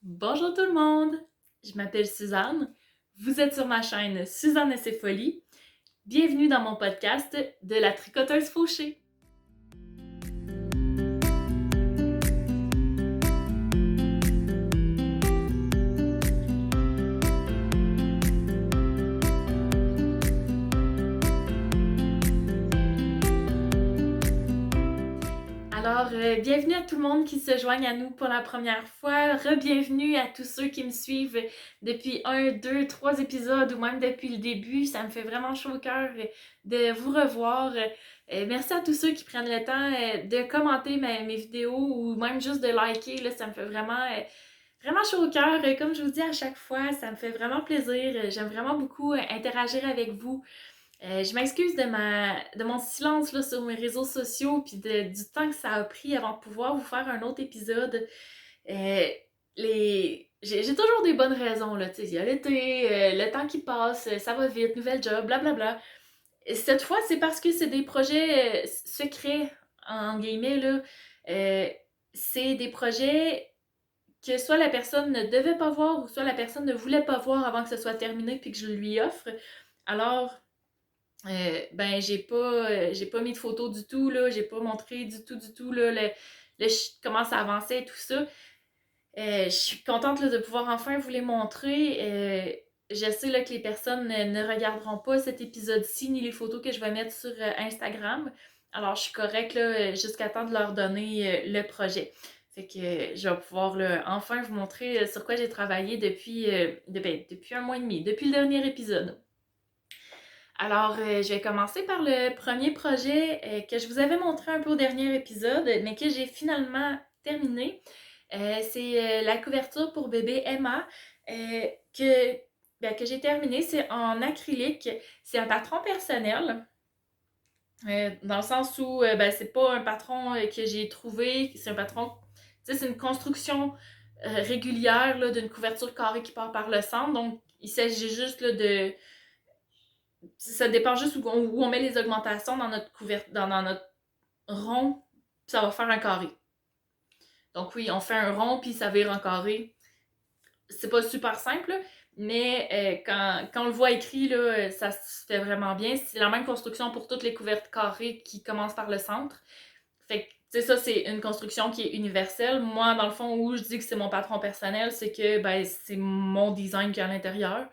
Bonjour tout le monde! Je m'appelle Suzanne. Vous êtes sur ma chaîne Suzanne et ses folies. Bienvenue dans mon podcast de la tricoteuse fauchée. Bienvenue à tout le monde qui se joigne à nous pour la première fois. Re-bienvenue à tous ceux qui me suivent depuis 1, 2, 3 épisodes ou même depuis le début. Ça me fait vraiment chaud au cœur de vous revoir. Merci à tous ceux qui prennent le temps de commenter mes vidéos ou même juste de liker. Là, ça me fait vraiment chaud au cœur. Comme je vous dis à chaque fois, ça me fait vraiment plaisir. J'aime vraiment beaucoup interagir avec vous. Je m'excuse de mon silence là, sur mes réseaux sociaux puis du temps que ça a pris avant de pouvoir vous faire un autre épisode. Euh, j'ai toujours des bonnes raisons, là, tu sais, il y a l'été, le temps qui passe, ça va vite, nouvelle job, blablabla. Cette fois, c'est parce que c'est des projets secrets, en guillemets, là. Euh, c'est des projets que soit la personne ne devait pas voir ou soit la personne ne voulait pas voir avant que ce soit terminé puis que je lui offre. Alors, j'ai pas mis de photos du tout, là, j'ai pas montré du tout, là, comment ça avançait et tout ça. Je suis contente là, de pouvoir enfin vous les montrer. Je sais là, que les personnes ne regarderont pas cet épisode-ci ni les photos que je vais mettre sur Instagram. Alors, je suis correcte là, jusqu'à temps de leur donner le projet. Fait que je vais pouvoir là, enfin vous montrer sur quoi j'ai travaillé depuis un mois et demi, depuis le dernier épisode. Alors, je vais commencer par le premier projet que je vous avais montré un peu au dernier épisode, mais que j'ai finalement terminé. C'est la couverture pour bébé Emma euh, que, que j'ai terminé. C'est en acrylique. C'est un patron personnel. Dans le sens où c'est pas un patron que j'ai trouvé, c'est un patron, tu sais, c'est une construction régulière là, d'une couverture carrée qui part par le centre. Donc, il s'agit juste là, de ça dépend juste où on met les augmentations dans notre dans notre rond, puis ça va faire un carré. Donc oui, on fait un rond, puis ça vire un carré. C'est pas super simple, mais quand on le voit écrit, là, ça se fait vraiment bien. C'est la même construction pour toutes les couvertes carrées qui commencent par le centre. Fait que, tu sais, ça, c'est une construction qui est universelle. Moi, dans le fond, où je dis que c'est mon patron personnel, c'est que c'est mon design qui est à l'intérieur.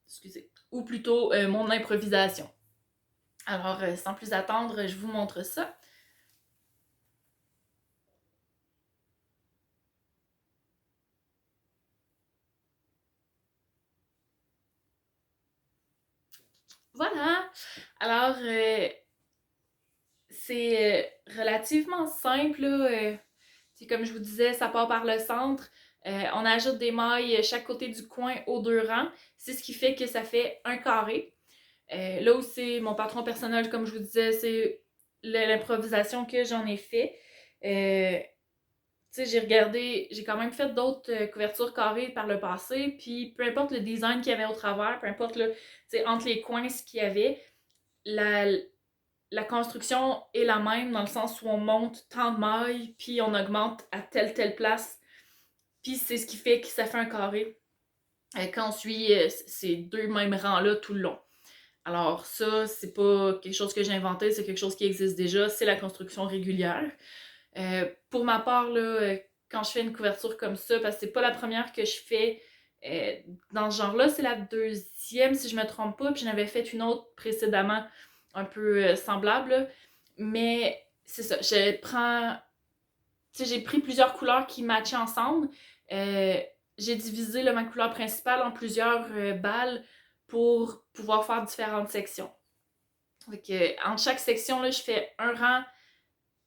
Excusez. Ou plutôt mon improvisation. Alors, sans plus attendre, je vous montre ça. Voilà! Alors, c'est relativement simple, là. C'est comme je vous disais, ça part par le centre. On ajoute des mailles chaque côté du coin aux deux rangs. C'est ce qui fait que ça fait un carré. Là où c'est mon patron personnel, comme je vous disais, c'est l'improvisation que j'en ai fait. Euh, Tu sais, j'ai regardé, j'ai quand même fait d'autres couvertures carrées par le passé, puis peu importe le design qu'il y avait au travers, peu importe là, tu sais, entre les coins ce qu'il y avait, la, la construction est la même dans le sens où on monte tant de mailles, puis on augmente à telle place, puis c'est ce qui fait que ça fait un carré quand on suit ces deux mêmes rangs-là tout le long. Alors ça, c'est pas quelque chose que j'ai inventé, c'est quelque chose qui existe déjà, c'est la construction régulière. Pour ma part, là, quand je fais une couverture comme ça, parce que c'est pas la première que je fais dans ce genre-là, c'est la deuxième si je me trompe pas, puis j'en avais fait une autre précédemment un peu semblable, là. Mais c'est ça, j'ai pris plusieurs couleurs qui matchaient ensemble. Euh, j'ai divisé là, ma couleur principale en plusieurs balles pour pouvoir faire différentes sections. Donc, entre chaque section, là, je fais un rang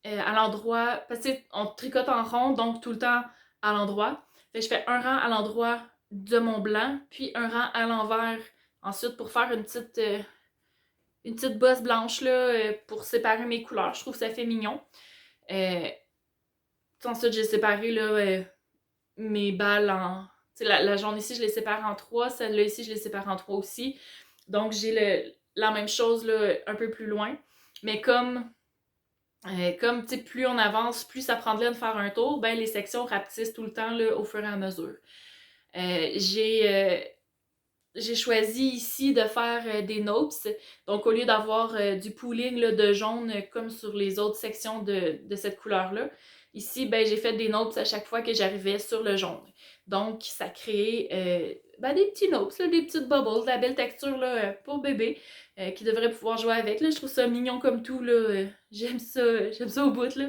à l'endroit, parce qu'on tricote en rond, donc tout le temps à l'endroit. Fait que je fais un rang à l'endroit de mon blanc, puis un rang à l'envers ensuite pour faire une petite bosse blanche là, pour séparer mes couleurs. Je trouve que ça fait mignon. Euh, Ensuite, j'ai séparé là, mes balles en. La jaune ici, je les sépare en trois. Celle-là ici, je les sépare en trois aussi. Donc, j'ai la même chose là, un peu plus loin. Mais comme Comme, tu sais, plus on avance, plus ça prend de laine de faire un tour, ben les sections rapetissent tout le temps là, au fur et à mesure. Euh, j'ai euh, j'ai choisi ici de faire des notes. Donc, au lieu d'avoir du pooling là, de jaune comme sur les autres sections de cette couleur-là, ici, ben, j'ai fait des notes à chaque fois que j'arrivais sur le jaune. Donc, ça crée ben, des petits notes, là, des petites bubbles, de la belle texture là, pour bébé qui devrait pouvoir jouer avec. Là. Je trouve ça mignon comme tout. Là. J'aime ça au bout. Là.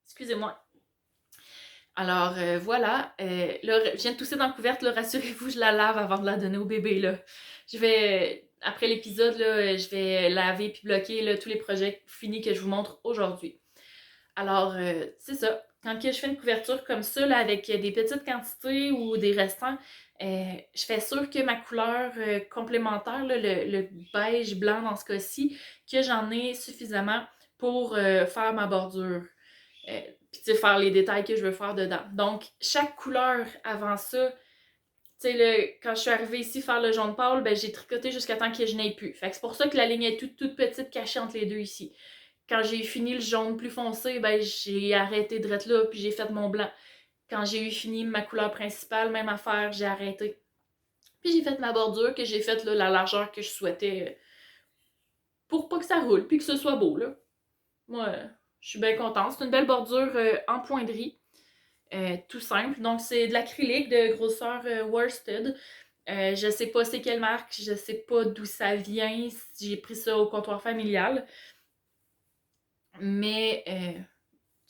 Excusez-moi. Alors voilà, là, je viens de tousser dans la couverte, là, rassurez-vous, je la lave avant de la donner au bébé, là. Je vais, après l'épisode, là, je vais laver puis bloquer là, tous les projets finis que je vous montre aujourd'hui. Alors, c'est ça. Quand que je fais une couverture comme ça, là, avec des petites quantités ou des restants, je fais sûr que ma couleur complémentaire, là, le beige blanc dans ce cas-ci, que j'en ai suffisamment pour faire ma bordure. Euh, Puis, tu sais, faire les détails que je veux faire dedans. Donc, chaque couleur avant ça, tu sais, quand je suis arrivée ici faire le jaune pâle, ben, j'ai tricoté jusqu'à temps que je n'ai plus. Fait que c'est pour ça que la ligne est toute petite cachée entre les deux ici. Quand j'ai fini le jaune plus foncé, ben, j'ai arrêté de là, puis j'ai fait mon blanc. Quand j'ai eu fini ma couleur principale, même affaire, j'ai arrêté. Puis j'ai fait ma bordure, que j'ai faite la largeur que je souhaitais pour pas que ça roule, puis que ce soit beau, là. Moi, je suis bien contente. C'est une belle bordure en poindrie. Tout simple. Donc, c'est de l'acrylique de grosseur worsted. Je sais pas c'est quelle marque, je sais pas d'où ça vient. J'ai pris ça au comptoir familial. Mais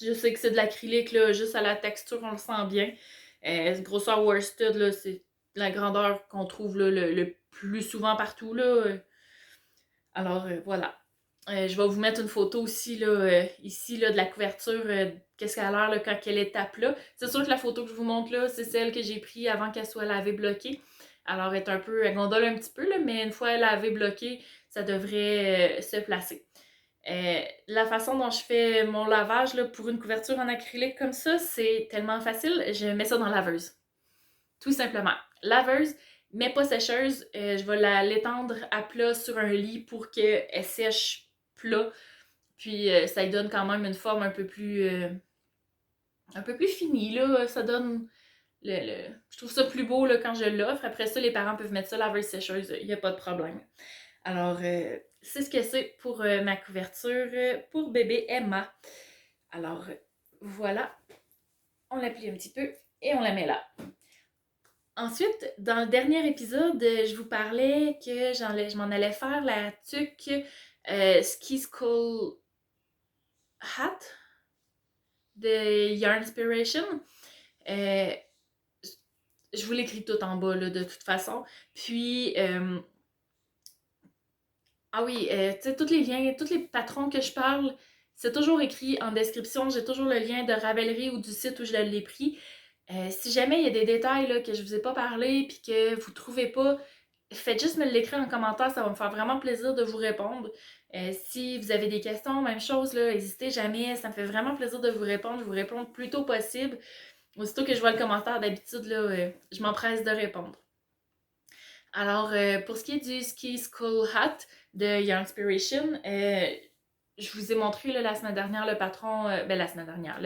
je sais que c'est de l'acrylique, là, juste à la texture, on le sent bien. Grosseur worsted, là, c'est la grandeur qu'on trouve là, le plus souvent partout. Là. Alors, voilà. Je vais vous mettre une photo aussi, là, ici, là, de la couverture, qu'est-ce qu'elle a l'air là, quand elle est tape là. C'est sûr que la photo que je vous montre là, c'est celle que j'ai prise avant qu'elle soit lavée bloquée. Alors, elle gondole un petit peu, là, mais une fois lavée bloquée, ça devrait se placer. La façon dont je fais mon lavage là, pour une couverture en acrylique comme ça, c'est tellement facile. Je mets ça dans la laveuse. Tout simplement. Laveuse, mais pas sécheuse. Je vais l'étendre à plat sur un lit pour qu'elle sèche plat. Puis ça lui donne quand même une forme un peu plus finie. Là. Ça donne je trouve ça plus beau là, quand je l'offre. Après ça, les parents peuvent mettre ça laveuse sécheuse. Il n'y a pas de problème. Alors, c'est ce que c'est pour ma couverture pour bébé Emma. Alors, voilà. On la plie un petit peu et on la met là. Ensuite, dans le dernier épisode, je vous parlais que je m'en allais faire la tuque Ski Skull Hat de Yarn Inspiration. Je vous l'écris tout en bas là, de toute façon. Puis, ah oui, tu sais, tous les liens, tous les patrons que je parle, c'est toujours écrit en description. J'ai toujours le lien de Ravelry ou du site où je l'ai pris. Si jamais il y a des détails là, que je vous ai pas parlé puis que vous trouvez pas, faites juste me l'écrire en commentaire, ça va me faire vraiment plaisir de vous répondre. Si vous avez des questions, même chose, là, n'hésitez jamais, ça me fait vraiment plaisir de vous répondre. Je vous réponds le plus tôt possible. Aussitôt que je vois le commentaire, d'habitude, là, je m'empresse de répondre. Alors, pour ce qui est du Ski Skull Hat de Yarn Inspiration, je vous ai montré là, la semaine dernière le patron, ben la semaine dernière,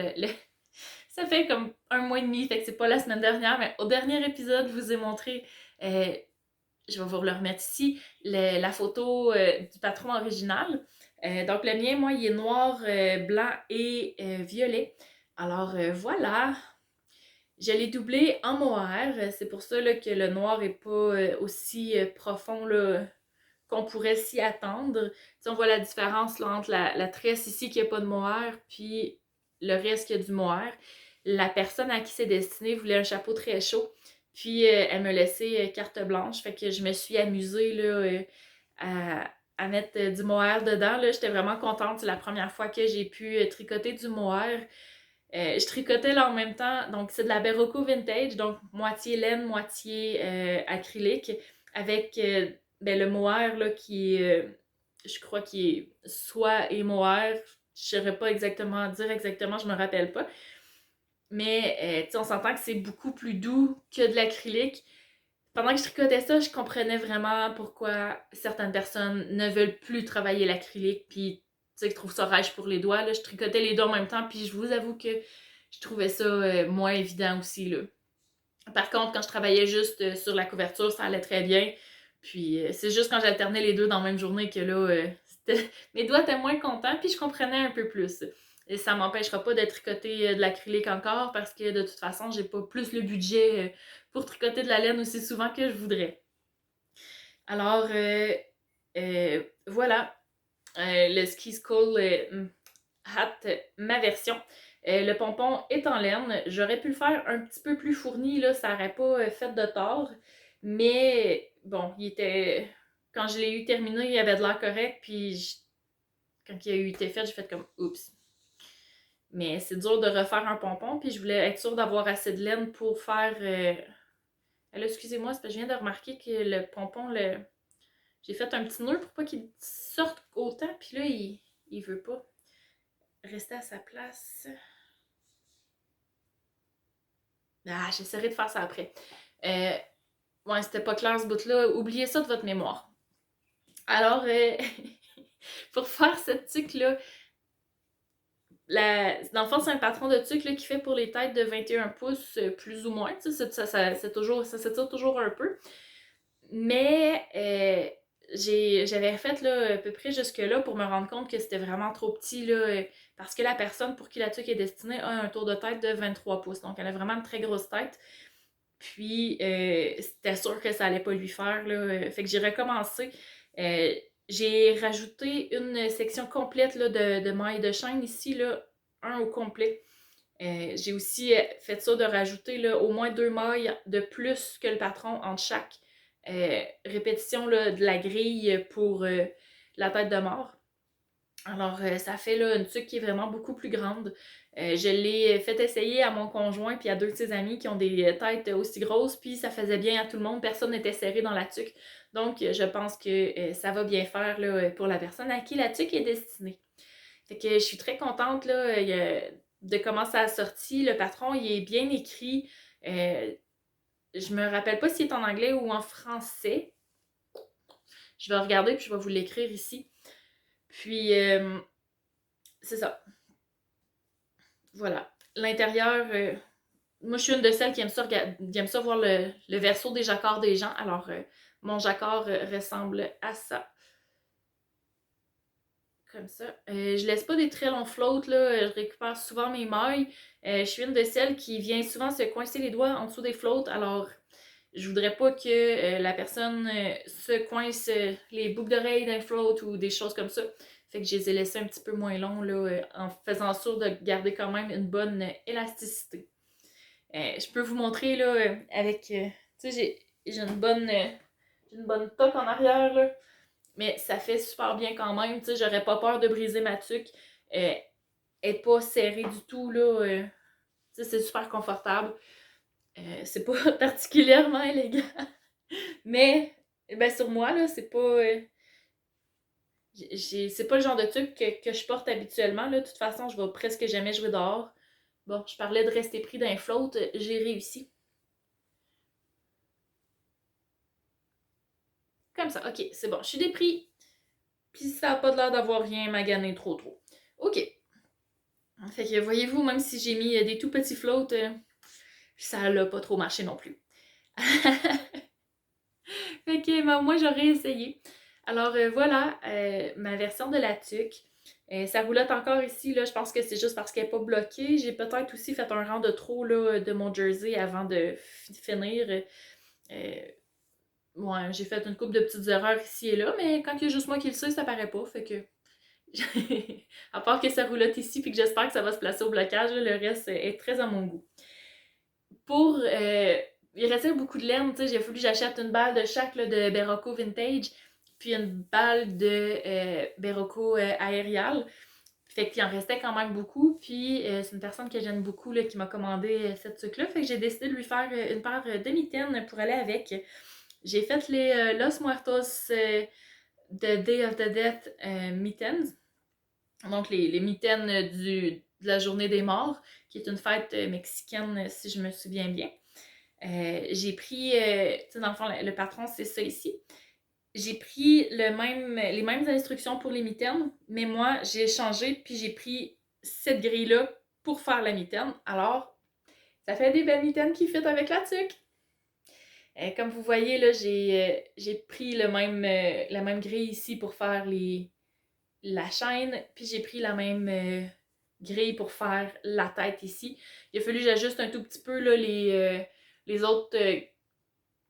ça fait comme un mois et demi, fait que c'est pas la semaine dernière, mais au dernier épisode, je vous ai montré, je vais vous le remettre ici, la photo du patron original. Donc le mien, moi, il est noir, blanc et violet. Alors voilà, je l'ai doublé en mohair, c'est pour ça là, que le noir n'est pas aussi profond là, qu'on pourrait s'y attendre. T'sais, on voit la différence là, entre la tresse ici qui n'a pas de mohair, puis le reste qui a du mohair. La personne à qui c'est destiné voulait un chapeau très chaud, puis elle me laissait carte blanche, fait que je me suis amusée là, à mettre du mohair dedans. Là. J'étais vraiment contente, c'est la première fois que j'ai pu tricoter du mohair. Je tricotais là en même temps, donc c'est de la Berroco Vintage, donc moitié laine, moitié acrylique, avec ben, le mohair là, qui je crois qu'il est soie et mohair, je ne saurais pas exactement dire exactement, je me rappelle pas. Mais on s'entend que c'est beaucoup plus doux que de l'acrylique. Pendant que je tricotais ça, je comprenais vraiment pourquoi certaines personnes ne veulent plus travailler l'acrylique, puis tu sais, je trouve ça rêche pour les doigts, là. Je tricotais les doigts en même temps, puis je vous avoue que je trouvais ça moins évident aussi, là. Par contre, quand je travaillais juste sur la couverture, ça allait très bien. Puis c'est juste quand j'alternais les deux dans la même journée que là, mes doigts étaient moins contents, puis je comprenais un peu plus. Et ça m'empêchera pas de tricoter de l'acrylique encore parce que de toute façon, j'ai pas plus le budget pour tricoter de la laine aussi souvent que je voudrais. Alors, voilà, le Ski School hat, ma version. Le pompon est en laine. J'aurais pu le faire un petit peu plus fourni, là, ça n'aurait pas fait de tort. Mais bon, il était. Quand je l'ai eu terminé, il avait de l'air correct. Puis quand il a eu été fait, j'ai fait comme oups. Mais c'est dur de refaire un pompon. Puis je voulais être sûre d'avoir assez de laine pour faire. Là, excusez-moi, c'est parce que je viens de remarquer que le pompon, j'ai fait un petit nœud pour pas qu'il sorte autant. Puis là, il veut pas rester à sa place. Ah, j'essaierai de faire ça après. Ouais, c'était pas clair ce bout-là. Oubliez ça de votre mémoire. Alors, pour faire cette tuque-là, dans le fond, c'est un patron de tuque là, qui fait pour les têtes de 21 pouces, plus ou moins. Tu sais, ça s'étire toujours un peu. Mais j'avais fait là, à peu près jusque-là pour me rendre compte que c'était vraiment trop petit. Là, parce que la personne pour qui la tuque est destinée a un tour de tête de 23 pouces. Donc, elle a vraiment une très grosse tête. Puis, c'était sûr que ça allait pas lui faire, là. Fait que j'ai recommencé. J'ai rajouté une section complète là, de mailles de chaîne ici, là, un au complet. J'ai aussi fait ça de rajouter là, au moins 2 mailles de plus que le patron entre chaque répétition là, de la grille pour la tête de mort. Alors, ça fait là, une tuque qui est vraiment beaucoup plus grande. Je l'ai fait essayer à mon conjoint puis à deux de ses amis qui ont des têtes aussi grosses, puis ça faisait bien à tout le monde. Personne n'était serré dans la tuque. Donc, je pense que ça va bien faire là, pour la personne à qui la tuque est destinée. Fait que je suis très contente là, de comment ça a sorti. Le patron, il est bien écrit. Je me rappelle pas s'il est en anglais ou en français. Je vais regarder puis je vais vous l'écrire ici. Puis, c'est ça. Voilà. L'intérieur, moi je suis une de celles qui aime ça voir le verso des jacquards des gens. Alors, mon jacquard ressemble à ça. Comme ça. Je laisse pas des très longs floats, là. Je récupère souvent mes mailles. Je suis une de celles qui vient souvent se coincer les doigts en dessous des floats. Alors, je voudrais pas que la personne se coince les boucles d'oreilles d'un float ou des choses comme ça. Fait que je les ai laissés un petit peu moins longs là, en faisant sûr de garder quand même une bonne élasticité. Je peux vous montrer là, avec. Tu sais, j'ai une bonne toque en arrière là. Mais ça fait super bien quand même. Tu sais, j'aurais pas peur de briser ma tuque. Elle est pas serrée du tout là. Tu sais, c'est super confortable. C'est pas particulièrement élégant. Mais ben sur moi, là, c'est pas. C'est pas le genre de truc que je porte habituellement. Là. De toute façon, je vais presque jamais jouer dehors. Bon, je parlais de rester pris dans les flottes, j'ai réussi. Comme ça, ok, c'est bon, je suis dépris. Puis ça a pas l'air d'avoir rien magané trop. Ok. Fait que voyez-vous, même si j'ai mis des tout petits floats, ça l'a pas trop marché non plus. Fait que moi j'aurais essayé. Alors voilà, ma version de la tuque. Ça roulotte encore ici, là, je pense que c'est juste parce qu'elle n'est pas bloquée. J'ai peut-être aussi fait un rang de trop là, de mon jersey avant de finir. Ouais, j'ai fait une couple de petites erreurs ici et là, mais quand il y a juste moi qui le sais, ça paraît pas. Fait que. à part que ça roulotte ici, puis que j'espère que ça va se placer au blocage, là, le reste est très à mon goût. Pour. Il restait beaucoup de laine, tu sais, j'ai fallu que j'achète une balle de chaque là, de Berocco Vintage, puis une balle de Berocco Aerial. Fait qu'il en restait quand même beaucoup, puis c'est une personne que j'aime beaucoup là, qui m'a commandé cette tuque-là, fait que j'ai décidé de lui faire une paire de mitaines pour aller avec. J'ai fait les Los Muertos de Day of the Dead mittens, donc les mitaines de la journée des morts, qui est une fête mexicaine si je me souviens bien. J'ai pris, tu sais, dans le fond, le patron, c'est ça ici. j'ai pris les mêmes instructions pour les mitaines, mais moi, j'ai changé, puis j'ai pris cette grille-là pour faire la mitaine. Alors, ça fait des belles mitaines qui fit avec la tuque. Comme vous voyez, là, j'ai pris la même grille ici pour faire la chaîne, puis j'ai pris la même grille pour faire la tête ici. Il a fallu que j'ajuste un tout petit peu là, les autres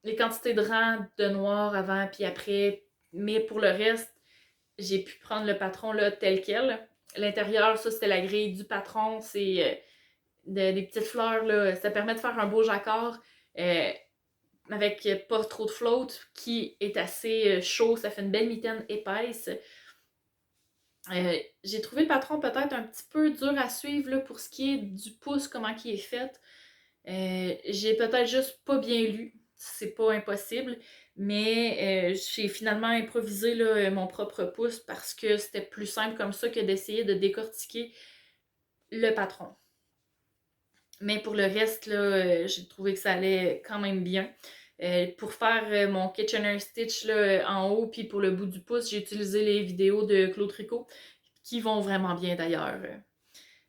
les quantités de rang de noir avant puis après, mais pour le reste, j'ai pu prendre le patron là, tel quel. L'intérieur, ça c'était la grille du patron, c'est des petites fleurs, là. Ça permet de faire un beau jacquard euh, avec pas trop de float qui est assez chaud, ça fait une belle mitaine épaisse. J'ai trouvé le patron peut-être un petit peu dur à suivre là, pour ce qui est du pouce, comment il est fait. J'ai peut-être juste pas bien lu, c'est pas impossible, mais j'ai finalement improvisé là, mon propre pouce parce que c'était plus simple comme ça que d'essayer de décortiquer le patron. Mais pour le reste, là, j'ai trouvé que ça allait quand même bien. Pour faire mon Kitchener Stitch là, en haut, puis pour le bout du pouce, j'ai utilisé les vidéos de Claude Tricot, qui vont vraiment bien d'ailleurs.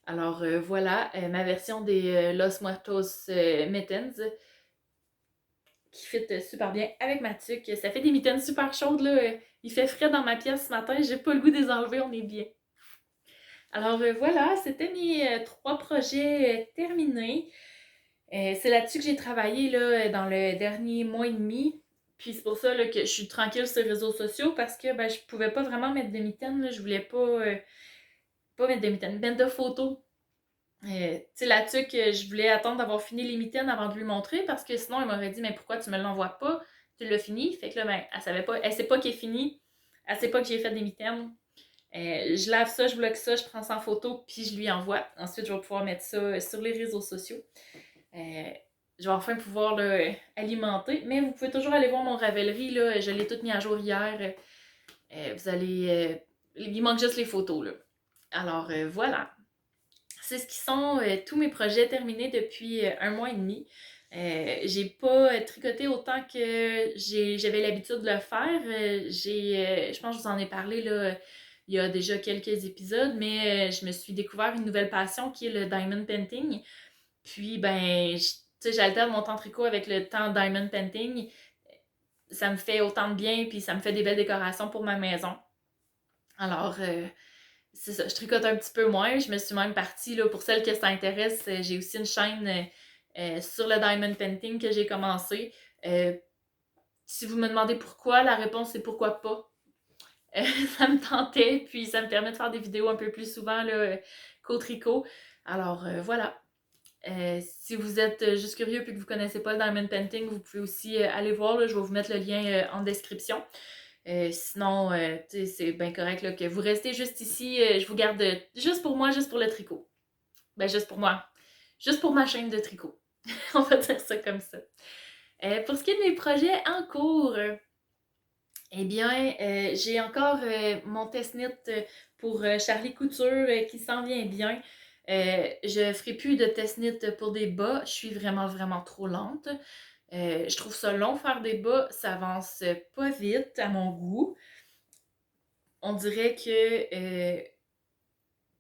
Alors voilà, ma version des Los Muertos Mittens, qui fit super bien avec ma tuque. Ça fait des mitaines super chaudes, là. Il fait frais dans ma pièce ce matin, j'ai pas le goût de les enlever, on est bien. Alors voilà, c'était mes 3 projets terminés. C'est là-dessus que j'ai travaillé là, dans le dernier mois et demi. Puis c'est pour ça là, que je suis tranquille sur les réseaux sociaux parce que ben, je pouvais pas vraiment mettre de mitaines. Là. Je voulais pas mettre de mitaines, mettre de photos. Tu sais, la tuque, je voulais attendre d'avoir fini les mitaines avant de lui montrer parce que sinon, elle m'aurait dit, mais pourquoi tu me l'envoies pas? Tu l'as fini. Fait que là, ben, elle savait pas, elle sait pas qu'elle est finie. Elle sait pas que j'ai fait des mitaines. Je lave ça, je bloque ça, je prends ça en photo, puis je lui envoie. Ensuite, je vais pouvoir mettre ça sur les réseaux sociaux. Je vais enfin pouvoir alimenter. Mais vous pouvez toujours aller voir mon Ravelry. Là, je l'ai tout mis à jour hier. Vous allez. Il manque juste les photos. Là. Alors voilà. C'est ce qui sont tous mes projets terminés depuis un mois et demi. J'ai pas tricoté autant que j'avais l'habitude de le faire. Je pense que je vous en ai parlé là, il y a déjà quelques épisodes, mais je me suis découvert une nouvelle passion qui est le diamond painting. Puis, ben, tu sais, j'alterne mon temps tricot avec le temps diamond painting. Ça me fait autant de bien, puis ça me fait des belles décorations pour ma maison. Alors, c'est ça, je tricote un petit peu moins. Je me suis même partie, là, pour celles que ça intéresse, j'ai aussi une chaîne sur le diamond painting que j'ai commencé. Euh, si vous me demandez pourquoi, la réponse est pourquoi pas. Ça me tentait, puis ça me permet de faire des vidéos un peu plus souvent là, qu'au tricot. Alors voilà. Si vous êtes juste curieux et que vous ne connaissez pas le diamond painting, vous pouvez aussi aller voir. Là, je vais vous mettre le lien en description. Sinon, c'est bien correct là, que vous restez juste ici. Je vous garde juste pour moi, juste pour le tricot. Ben, juste pour moi. Juste pour ma chaîne de tricot. On va dire ça comme ça. Pour ce qui est de mes projets en cours, eh bien, j'ai encore mon test knit pour Charlie Couture qui s'en vient bien. Je ferai plus de test knit pour des bas. Je suis vraiment, vraiment trop lente. Je trouve ça long faire des bas. Ça avance pas vite à mon goût. On dirait que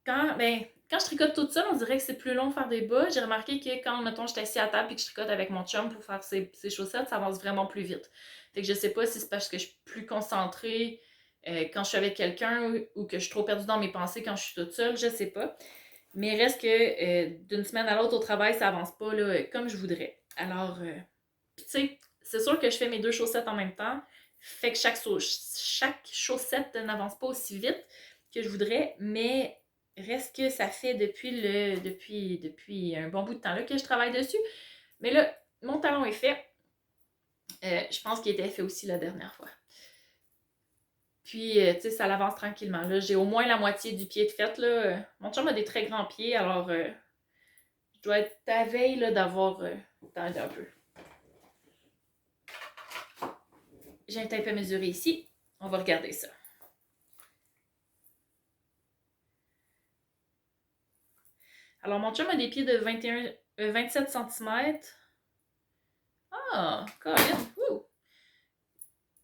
quand je tricote toute seule, on dirait que c'est plus long faire des bas. J'ai remarqué que quand, mettons, je suis assise à table et que je tricote avec mon chum pour faire ses chaussettes, ça avance vraiment plus vite. Fait que je sais pas si c'est parce que je suis plus concentrée quand je suis avec quelqu'un ou que je suis trop perdue dans mes pensées quand je suis toute seule, je sais pas. Mais reste que d'une semaine à l'autre au travail, ça avance pas là, comme je voudrais. Alors, tu sais, c'est sûr que je fais mes 2 chaussettes en même temps. Fait que chaque chaussette n'avance pas aussi vite que je voudrais, mais reste que ça fait depuis un bon bout de temps là, que je travaille dessus. Mais là, mon talon est fait. Je pense qu'il était fait aussi la dernière fois. Puis, tu sais, ça avance tranquillement. Là, j'ai au moins la moitié du pied de fait. Là. Mon chum a des très grands pieds, alors je dois être à veille là, d'avoir attendez un peu. J'ai un tape à mesurer ici. On va regarder ça. Alors, mon chum a des pieds de 27 cm. Ah, Colin!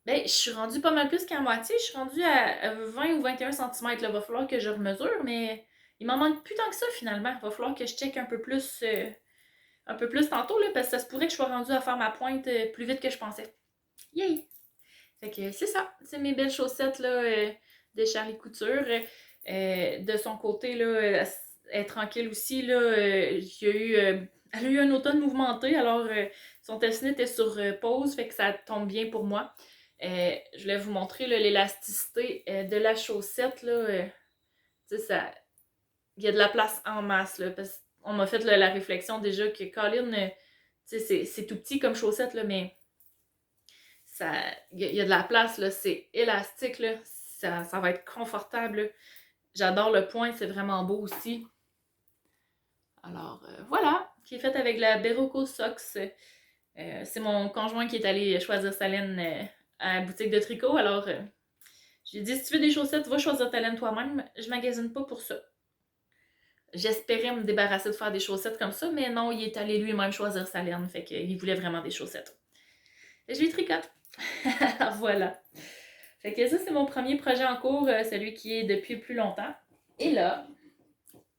Ben, je suis rendue pas mal plus qu'à moitié. Je suis rendue à 20 ou 21 centimètres. Il va falloir que je remesure, mais il m'en manque plus tant que ça finalement. Il va falloir que je check un peu plus tantôt, là, parce que ça se pourrait que je sois rendue à faire ma pointe plus vite que je pensais. Yay! Fait que c'est ça. C'est mes belles chaussettes là, de Charlie Couture. De son côté, là, elle est tranquille aussi. Là, elle a eu un automne mouvementé, alors son tessinette était sur pause, fait que ça tombe bien pour moi. Je voulais vous montrer là, l'élasticité de la chaussette. Là, tu sais, il y a de la place en masse. Là, parce qu'on m'a fait là, la réflexion déjà que Colin, c'est tout petit comme chaussette, là, mais ça, il y a de la place, là, c'est élastique, là, ça va être confortable. Là. J'adore le point, c'est vraiment beau aussi. Alors voilà, qui est faite avec la Berroco Socks. C'est mon conjoint qui est allé choisir sa laine à la boutique de tricot. Alors j'ai dit si tu veux des chaussettes, va choisir ta laine toi-même. Je magasine pas pour ça. J'espérais me débarrasser de faire des chaussettes comme ça, mais non, il est allé lui-même choisir sa laine. Fait qu'il voulait vraiment des chaussettes. Et je lui tricote. Alors voilà. Fait que ça, c'est mon premier projet en cours, celui qui est depuis plus longtemps. Et là,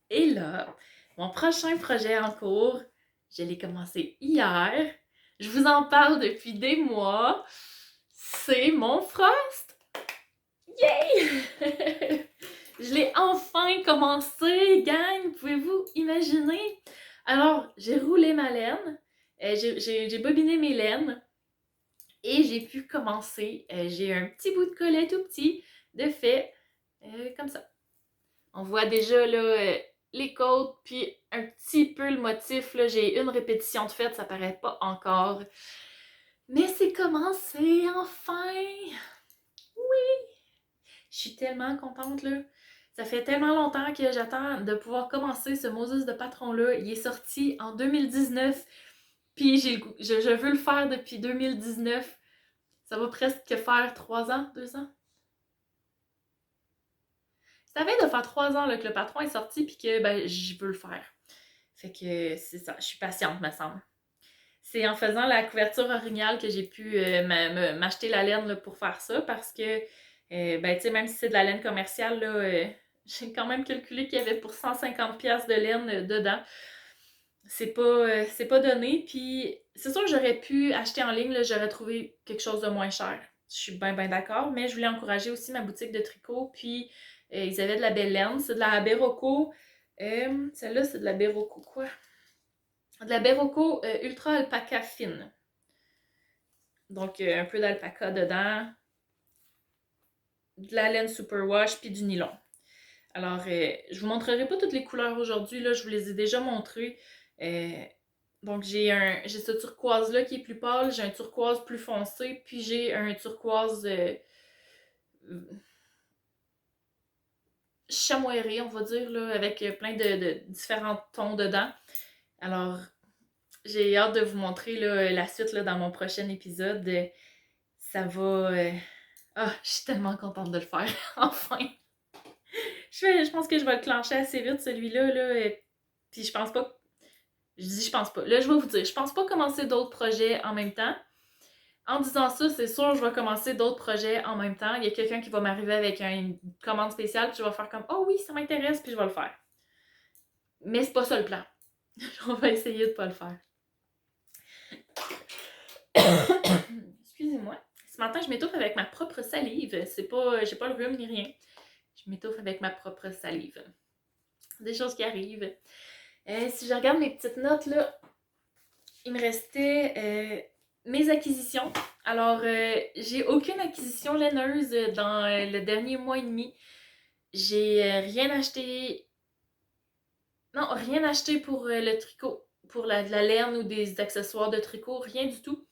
et là, mon prochain projet en cours, je l'ai commencé hier. Je vous en parle depuis des mois. C'est mon Frost! Yay! Je l'ai enfin commencé, gang! Pouvez-vous imaginer? Alors, j'ai roulé ma laine, j'ai bobiné mes laines et j'ai pu commencer. J'ai un petit bout de collet tout petit de fait, comme ça. On voit déjà là, les côtes, puis un petit peu le motif. Là, j'ai une répétition de fait, ça paraît pas encore. Mais c'est commencé, enfin! Oui! Je suis tellement contente, là. Ça fait tellement longtemps que j'attends de pouvoir commencer ce Moses de patron-là. Il est sorti en 2019, puis je veux le faire depuis 2019. Ça va presque faire 3 ans, 2 ans. Ça fait de faire 3 ans là, que le patron est sorti, puis que ben, je veux le faire. Fait que c'est ça, je suis patiente, me semble. C'est en faisant la couverture originale que j'ai pu m'acheter la laine là, pour faire ça, parce que, ben, tu sais, même si c'est de la laine commerciale, là, j'ai quand même calculé qu'il y avait pour 150$ de laine dedans. C'est pas donné, puis c'est sûr que j'aurais pu acheter en ligne, là, j'aurais trouvé quelque chose de moins cher. Je suis bien, bien d'accord, mais je voulais encourager aussi ma boutique de tricot, puis ils avaient de la belle laine. C'est de la Berroco. Celle-là, c'est de la Berroco quoi? De la Berroco Ultra Alpaca fine. Donc, un peu d'alpaca dedans. De la laine superwash, puis du nylon. Alors, je vous montrerai pas toutes les couleurs aujourd'hui, là, je vous les ai déjà montrées. Donc, j'ai ce turquoise-là qui est plus pâle, j'ai un turquoise plus foncé, puis j'ai un turquoise chamoiré, on va dire, là, avec plein de différents tons dedans. Alors, j'ai hâte de vous montrer là, la suite là, dans mon prochain épisode. Ça va... Ah, je suis tellement contente de le faire, enfin! Je pense que je vais le clencher assez vite, celui-là, là, puis je pense pas... Je dis je pense pas. Là, je vais vous dire, je pense pas commencer d'autres projets en même temps. En disant ça, c'est sûr, je vais commencer d'autres projets en même temps. Il y a quelqu'un qui va m'arriver avec une commande spéciale, puis je vais faire comme « Oh oui, ça m'intéresse », puis je vais le faire. Mais c'est pas ça le plan. On va essayer de pas le faire. Excusez-moi. Ce matin, je m'étouffe avec ma propre salive. C'est pas, j'ai pas le rhume ni rien. Je m'étouffe avec ma propre salive. Des choses qui arrivent. Si je regarde mes petites notes, là, il me restait mes acquisitions. Alors, j'ai aucune acquisition laineuse dans le dernier mois et demi. J'ai rien acheté. Non, rien acheté pour le tricot, pour de la laine ou des accessoires de tricot, rien du tout.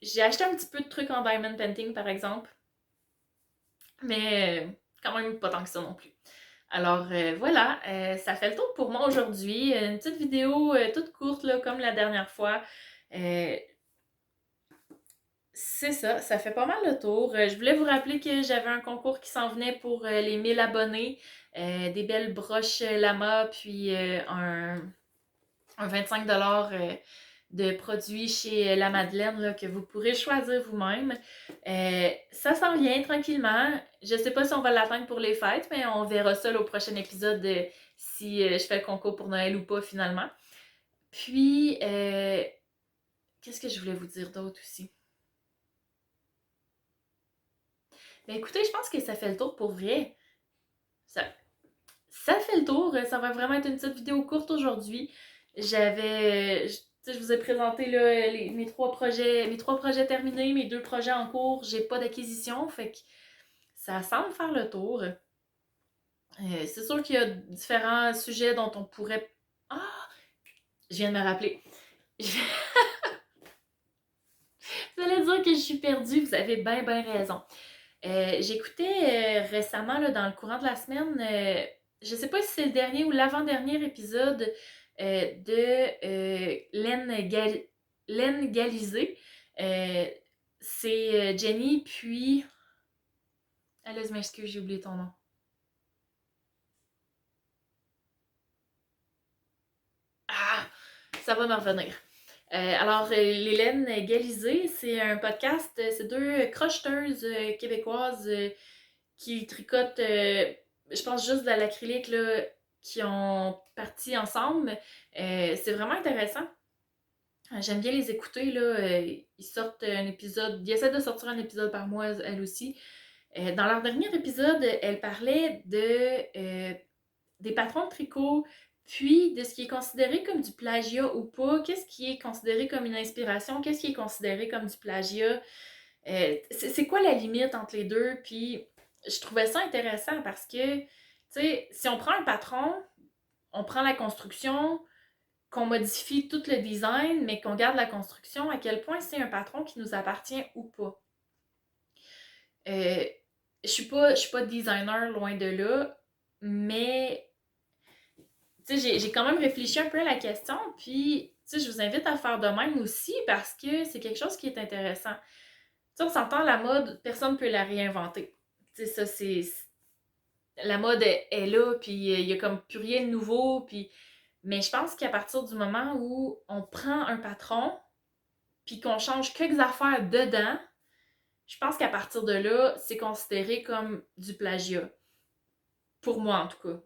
J'ai acheté un petit peu de trucs en diamond painting, par exemple. Mais quand même pas tant que ça non plus. Alors voilà, ça fait le tour pour moi aujourd'hui. Une petite vidéo toute courte, là, comme la dernière fois. C'est ça, ça fait pas mal le tour. Je voulais vous rappeler que j'avais un concours qui s'en venait pour les 1000 abonnés. Des belles broches lama, puis un 25$ de produits chez La Madeleine là, que vous pourrez choisir vous-même. Ça s'en vient tranquillement. Je sais pas si on va l'atteindre pour les fêtes, mais on verra ça là, au prochain épisode si je fais le concours pour Noël ou pas finalement. Puis, qu'est-ce que je voulais vous dire d'autre aussi? Ben écoutez, je pense que ça fait le tour pour vrai. Ça, ça fait le tour. Ça va vraiment être une petite vidéo courte aujourd'hui. Je vous ai présenté là, mes trois projets terminés, mes 2 projets en cours. J'ai pas d'acquisition, fait que ça semble faire le tour. C'est sûr qu'il y a différents sujets dont on pourrait... Ah! Je viens de me rappeler. Vous allez dire que je suis perdue, vous avez bien, bien raison. J'écoutais récemment, là, dans le courant de la semaine, je sais pas si c'est le dernier ou l'avant-dernier épisode de Len Galizé. C'est Jenny, puis... Ah là, je m'excuse, j'ai oublié ton nom. Ah! Ça va me revenir. Alors, l'Hélène Galizé, c'est un podcast, c'est 2 crocheteuses québécoises qui tricotent, je pense juste de l'acrylique, là, qui ont parti ensemble. C'est vraiment intéressant. J'aime bien les écouter, là. Ils sortent un épisode, ils essaient de sortir un épisode par mois, elles aussi. Dans leur dernier épisode, elles parlaient des patrons de tricot, puis de ce qui est considéré comme du plagiat ou pas, qu'est-ce qui est considéré comme une inspiration, qu'est-ce qui est considéré comme du plagiat, c'est quoi la limite entre les deux, puis je trouvais ça intéressant parce que, tu sais, si on prend un patron, on prend la construction, qu'on modifie tout le design, mais qu'on garde la construction, à quel point c'est un patron qui nous appartient ou pas. Euh, je suis pas designer, loin de là, mais tu sais, j'ai quand même réfléchi un peu à la question, puis tu sais, je vous invite à faire de même aussi parce que c'est quelque chose qui est intéressant. Tu sais, on s'entend, la mode, personne ne peut la réinventer. Tu sais, ça, la mode est là, puis il y a comme plus rien de nouveau, puis... Mais je pense qu'à partir du moment où on prend un patron, puis qu'on change quelques affaires dedans, je pense qu'à partir de là, c'est considéré comme du plagiat. Pour moi, en tout cas.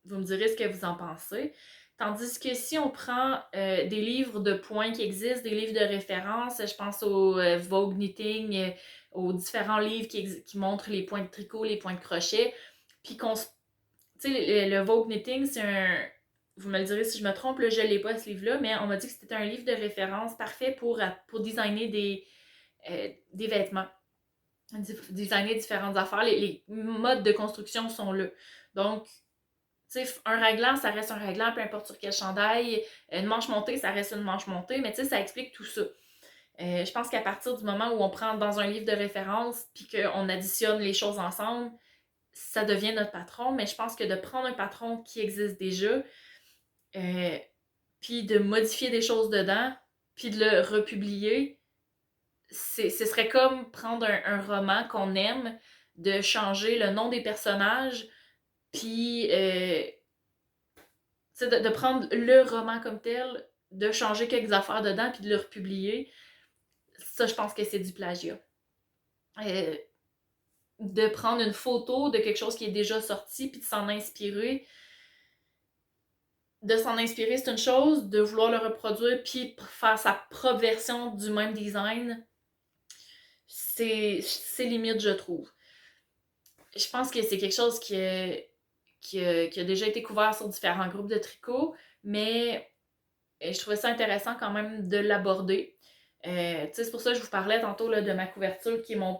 Vous me direz ce que vous en pensez. Tandis que si on prend des livres de points qui existent, des livres de référence, je pense au Vogue Knitting, aux différents livres qui montrent les points de tricot, les points de crochet, puis qu'on se... Tu sais, le Vogue Knitting, c'est un... Vous me le direz si je me trompe, là, je ne l'ai pas ce livre-là, mais on m'a dit que c'était un livre de référence parfait pour designer des vêtements, designer différentes affaires. Les modes de construction sont là. Donc, tu sais, un raglan, ça reste un raglan, peu importe sur quel chandail. Une manche montée, ça reste une manche montée, mais tu sais, ça explique tout ça. Je pense qu'à partir du moment où on prend dans un livre de référence puis qu'on additionne les choses ensemble, ça devient notre patron, mais je pense que de prendre un patron qui existe déjà, puis de modifier des choses dedans, puis de le republier, ce serait comme prendre un roman qu'on aime, de changer le nom des personnages, puis de prendre le roman comme tel, de changer quelques affaires dedans, puis de le republier. Ça, je pense que c'est du plagiat. Euh, de prendre une photo de quelque chose qui est déjà sorti, puis de s'en inspirer. De s'en inspirer, c'est une chose. De vouloir le reproduire, puis faire sa propre version du même design, c'est limite, je trouve. Je pense que c'est quelque chose qui a déjà été couvert sur différents groupes de tricot, mais je trouvais ça intéressant quand même de l'aborder. C'est pour ça que je vous parlais tantôt là, de ma couverture qui est mon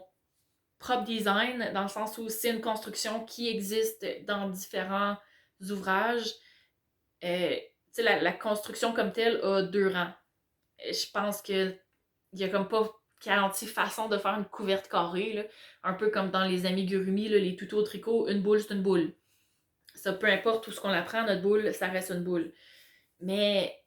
propre design, dans le sens où c'est une construction qui existe dans différents ouvrages. La construction comme telle a 2 rangs. Je pense qu'il n'y a comme pas 46 façons de faire une couverte carrée, là. Un peu comme dans les amigurumi, là, les tutos au tricot, une boule, c'est une boule. Ça, peu importe où ce qu'on la prend, notre boule, ça reste une boule. Mais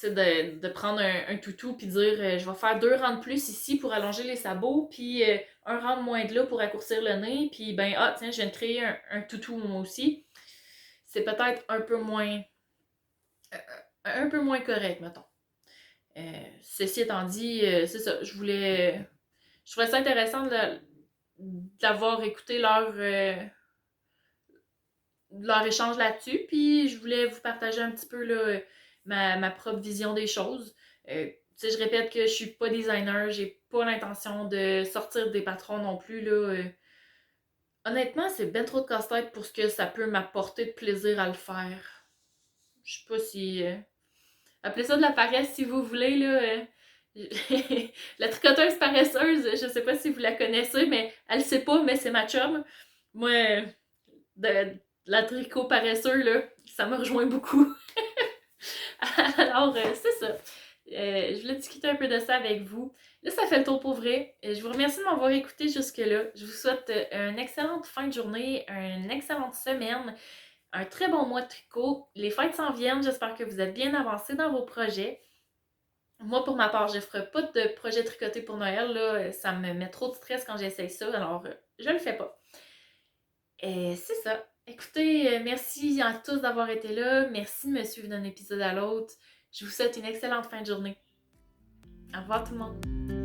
de prendre un toutou puis dire je vais faire 2 rangs de plus ici pour allonger les sabots, puis un rang de moins de là pour raccourcir le nez, puis ben ah tiens, je viens de créer un toutou moi aussi. C'est peut-être un peu moins correct, mettons. Ceci étant dit, c'est ça, je trouvais ça intéressant d'avoir écouté leur échange là-dessus, puis je voulais vous partager un petit peu là, ma propre vision des choses. Tu sais, je répète que je suis pas designer, j'ai pas l'intention de sortir des patrons non plus, là. Honnêtement, c'est ben trop de casse-tête pour ce que ça peut m'apporter de plaisir à le faire. Je sais pas si... appelez ça de la paresse si vous voulez, là. La tricoteuse paresseuse, je sais pas si vous la connaissez, mais elle sait pas, mais c'est ma chum. Moi, de la tricot paresseux, là, ça me rejoint beaucoup. Alors, c'est ça. Je voulais discuter un peu de ça avec vous. Là, ça fait le tour pour vrai. Je vous remercie de m'avoir écouté jusque-là. Je vous souhaite une excellente fin de journée, une excellente semaine, un très bon mois de tricot. Les fêtes s'en viennent. J'espère que vous êtes bien avancés dans vos projets. Moi, pour ma part, je ne ferai pas de projet tricoté pour Noël. Là. Ça me met trop de stress quand j'essaye ça. Alors, je le fais pas. Et c'est ça. Écoutez, merci à tous d'avoir été là. Merci de me suivre d'un épisode à l'autre. Je vous souhaite une excellente fin de journée. Au revoir tout le monde.